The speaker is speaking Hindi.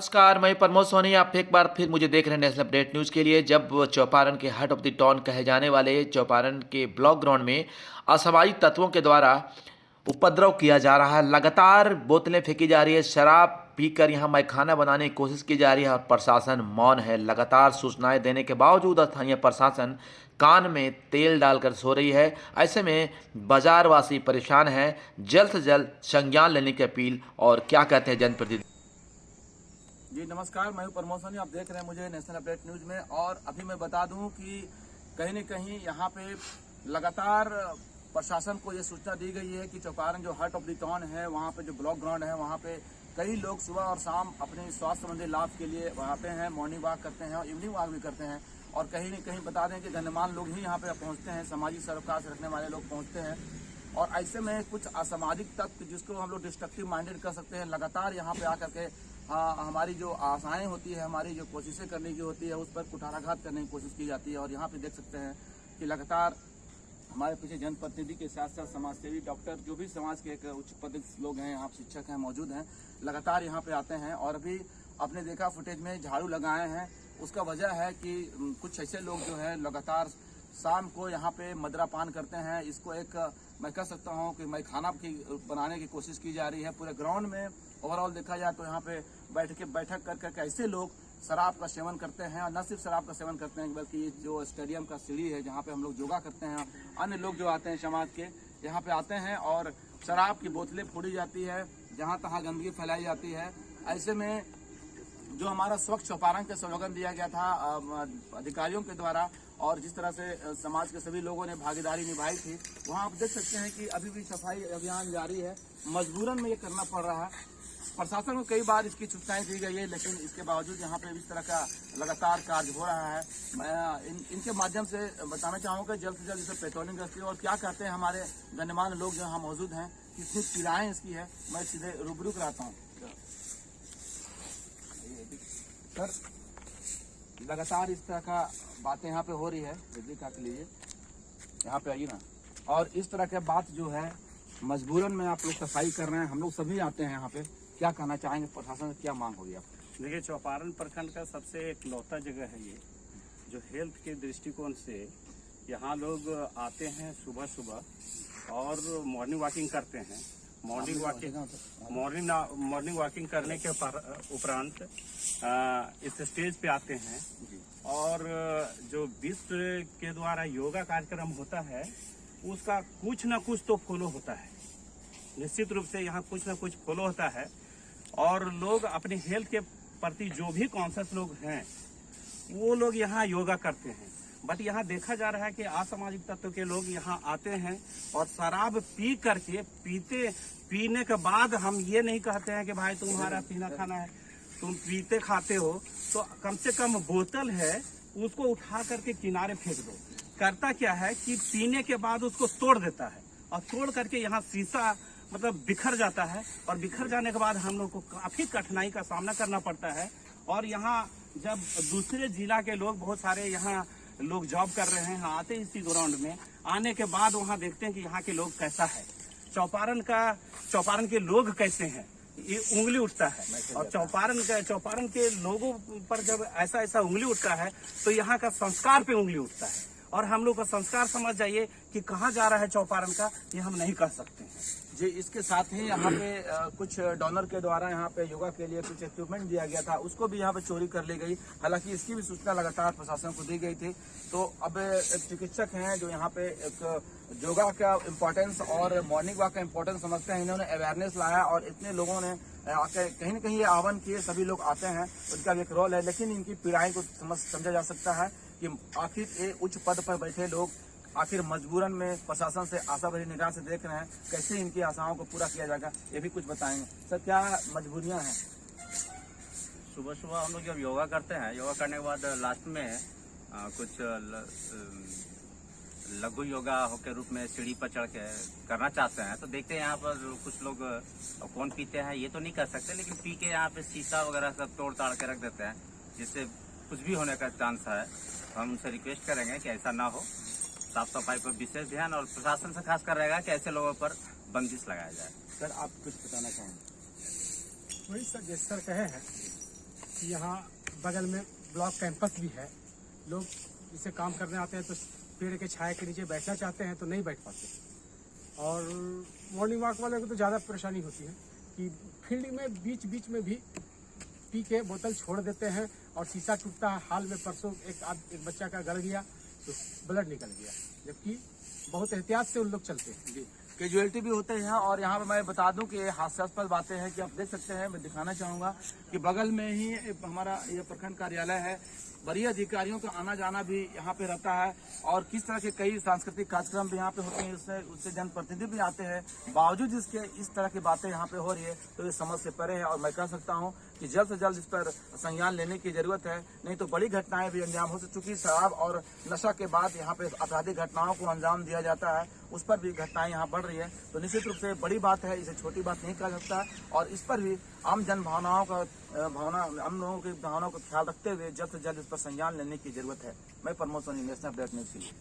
नमस्कार, मैं प्रमोद सोनी। आप एक बार फिर मुझे देख रहे हैं नेशनल अपडेट न्यूज़ के लिए। जब चौपारण के हार्ट ऑफ द टाउन कहे जाने वाले चौपारण के ब्लॉक ग्राउंड में असामाजिक तत्वों के द्वारा उपद्रव किया जा रहा है। लगातार बोतलें फेंकी जा रही है, शराब पीकर यहाँ मैखाना बनाने की कोशिश की जा रही है और प्रशासन मौन है। लगातार सूचनाएं देने के बावजूद स्थानीय प्रशासन कान में तेल डालकर सो रही है। ऐसे में बाजारवासी परेशान हैं। जल्द से जल्द संज्ञान लेने की अपील। और क्या कहते हैं जनप्रतिनिधि? जी नमस्कार, मैं हूं प्रमोद सोनी। आप देख रहे हैं मुझे नेशनल अपडेट न्यूज़ में। और अभी मैं बता दूं कि कहीं न कहीं यहाँ पे लगातार प्रशासन को ये सूचना दी गई है कि चौपारण जो हार्ट ऑफ द टाउन है, वहाँ पे जो ब्लॉक ग्राउंड है, वहाँ पे कई लोग सुबह और शाम अपने स्वास्थ्य संबंधी लाभ के लिए वहाँ पे हैं, मॉर्निंग वॉक करते हैं और इवनिंग वॉक भी करते हैं। और कहीं न कहीं बता दें कि गणमान्य लोग ही यहाँ पे पहुँचते हैं, सामाजिक सरोकार से रखने वाले लोग पहुँचते हैं। और ऐसे में कुछ असामाजिक तत्व, जिसको हम लोग डिस्ट्रक्टिव माइंडेड कर सकते हैं, लगातार यहाँ पे आकर के हमारी जो आशाएं होती है, हमारी जो कोशिशें करने की होती है, उस पर कुठाराघात करने की कोशिश की जाती है। और यहाँ पे देख सकते हैं कि लगातार हमारे पीछे जनप्रतिनिधि के साथ साथ समाजसेवी, डॉक्टर, जो भी समाज के एक उच्च पदस्थ लोग हैं, यहाँ शिक्षक हैं, मौजूद हैं, लगातार यहाँ पे आते हैं। और अभी आपने देखा फुटेज में झाड़ू लगाए हैं। उसका वजह है कि कुछ ऐसे लोग जो है लगातार शाम को यहाँ पे मदिरा पान करते हैं। इसको एक मैं कह सकता हूँ कि मैखाना की बनाने की कोशिश की जा रही है। पूरे ग्राउंड में ओवरऑल देखा जाए तो यहाँ पे बैठक कर ऐसे लोग शराब का सेवन करते हैं। और न सिर्फ शराब का सेवन करते हैं, बल्कि जो स्टेडियम का सीढ़ी है, जहाँ पे हम लोग योगा करते हैं, अन्य लोग जो आते हैं समाज के, यहाँ पे आते हैं और शराब की बोतलें फोड़ी जाती है, जहाँ तहाँ गंदगी फैलाई जाती है। ऐसे में जो हमारा स्वच्छ चौपारण का स्लोगन दिया गया था अधिकारियों के द्वारा, और जिस तरह से समाज के सभी लोगों ने भागीदारी निभाई थी, वहाँ आप देख सकते हैं कि अभी भी सफाई अभियान जारी है। मजबूरन में ये करना पड़ रहा है। प्रशासन को कई बार इसकी सूचनाएं दी गई है, लेकिन इसके बावजूद यहाँ पे इस तरह का लगातार कार्य हो रहा है। मैं इनके माध्यम से बताना चाहूँगा जल्द से जल्द इसे पेट्रोलिंग करती है। और क्या कहते हैं हमारे गणमान्य लोग जो यहाँ मौजूद हैं, कितनी पीड़ाएं इसकी है, मैं सीधे रूबरू कराता हूँ। सर, लगातार इस तरह का बातें यहाँ पे हो रही है, बिजली काट लीजिए, यहाँ पे आइए ना। और इस तरह के बात जो है मजबूरन में आप लोग सफाई कर रहे हैं, हम लोग सभी आते हैं यहाँ पे। क्या कहना चाहेंगे, प्रशासन से क्या मांग होगी आप? देखिए, चौपारण प्रखंड का सबसे इकलौता जगह है ये, जो हेल्थ के दृष्टिकोण से यहाँ लोग आते हैं सुबह सुबह और मॉर्निंग वॉकिंग करते हैं। मॉर्निंग वॉकिंग करने के उपरांत इस स्टेज पे आते हैं। और जो विश्व के द्वारा योगा कार्यक्रम होता है, उसका कुछ ना कुछ तो फॉलो होता है। निश्चित रूप से यहाँ कुछ ना कुछ फॉलो होता है। और लोग अपने हेल्थ के प्रति जो भी कॉन्शियस लोग हैं, वो लोग यहाँ योगा करते हैं। बट यहाँ देखा जा रहा है कि असामाजिक तत्व के लोग यहाँ आते हैं और शराब पी करके पीने के बाद हम ये नहीं कहते हैं कि भाई तुम्हारा पीना खाना है, तुम पीते खाते हो तो कम से कम बोतल है उसको उठा करके किनारे फेंक दो। करता क्या है कि पीने के बाद उसको तोड़ देता है, और तोड़ करके यहाँ शीशा मतलब बिखर जाता है। और बिखर जाने के बाद हम लोग को काफी कठिनाई का सामना करना पड़ता है। और यहाँ जब दूसरे जिला के लोग, बहुत सारे यहाँ लोग जॉब कर रहे हैं, आते हैं इसी ग्राउंड में, आने के बाद वहाँ देखते हैं कि यहाँ के लोग कैसा है, चौपारण के लोग कैसे हैं, ये उंगली उठता है। और चौपारण के लोगों पर जब ऐसा उंगली उठता है तो यहाँ का संस्कार पे उंगली उठता है। और हम लोग का संस्कार समझ जाइए कि कहाँ जा रहा है चौपारण का, ये हम नहीं कह सकते हैं जी। इसके साथ ही यहाँ पे कुछ डोनर के द्वारा यहाँ पे योगा के लिए कुछ इक्विपमेंट दिया गया था, उसको भी यहाँ पे चोरी कर ली गई। हालांकि इसकी भी सूचना लगातार प्रशासन को दी गई थी। तो अब एक चिकित्सक हैं जो यहाँ पे एक योगा का इम्पोर्टेंस और मॉर्निंग वॉक का इम्पोर्टेंस समझते हैं, इन्होंने अवेयरनेस लाया और इतने लोगों ने आके कहीं न कहीं ये आह्वान किए। सभी लोग आते हैं, उनका भी एक रोल है। लेकिन इनकी पीड़ाएं को समझा जा सकता है कि आखिर ये उच्च पद पर बैठे लोग आखिर मजबूरन में प्रशासन से आशा भरी निगाह से देख रहे हैं, कैसे इनकी आशाओं को पूरा किया जाएगा, ये भी कुछ बताएंगे। सर, क्या मजबूरियां हैं? सुबह सुबह हम लोग जब योगा करते हैं, योगा करने के बाद लास्ट में कुछ लघु योगा के रूप में सीढ़ी पर चढ़ के करना चाहते हैं, तो देखते हैं यहाँ पर कुछ लोग कौन पीते हैं ये तो नहीं कर सकते, लेकिन पी के यहाँ पे शीशा वगैरह सब तोड़ ताड़ के रख देते हैं, जिससे कुछ भी होने का चांस है। हम उनसे रिक्वेस्ट करेंगे कि ऐसा ना हो, साफ सफाई पर विशेष ध्यान, और प्रशासन से खास कर रहेगा कि ऐसे लोगों पर बंदिश लगाया जाए। सर, आप कुछ बताना चाहेंगे? वही सर जैसे सर कहे हैं कि यहाँ बगल में ब्लॉक कैंपस भी है। लोग इसे काम करने आते हैं तो पेड़ के छाया के नीचे बैठना चाहते हैं तो नहीं बैठ पाते। और मॉर्निंग वॉक वाले को तो ज़्यादा परेशानी होती है कि फील्ड में बीच में भी पी के बोतल छोड़ देते हैं और शीशा टूटता है। हाल में परसों एक बच्चा का गड़ गया तो ब्लड निकल गया, जबकि बहुत एहतियात से उन लोग चलते हैं। जी, कैजुअलिटी भी होते हैं। और यहाँ पे मैं बता दूं कि हास्यास्पद बातें हैं कि आप देख सकते हैं, मैं दिखाना चाहूँगा कि बगल में ही हमारा ये प्रखंड कार्यालय है। वरीय अधिकारियों का आना जाना भी यहाँ पे रहता है और किस तरह के कई सांस्कृतिक कार्यक्रम भी यहाँ पे होते हैं, उससे जनप्रतिनिधि भी आते हैं। बावजूद इसके इस तरह की बातें यहाँ पे हो रही है तो ये समझ से परे है। और मैं कह सकता हूँ कि जल्द से जल्द इस पर संज्ञान लेने की जरूरत है, नहीं तो बड़ी घटनाएं भी अंजाम हो चुकी। शराब और नशा के बाद यहाँ पे आपराधिक घटनाओं को अंजाम दिया जाता है, उस पर भी घटनाएं यहाँ बढ़ रही है। तो निश्चित रूप से बड़ी बात है, इसे छोटी बात नहीं कहा जाता। और इस पर भी आम जन हम लोगों की भावनाओं का ख्याल रखते हुए जल्द से जल्द इस पर संज्ञान लेने की जरूरत है। मैं Pramod Soni, national update news के लिए।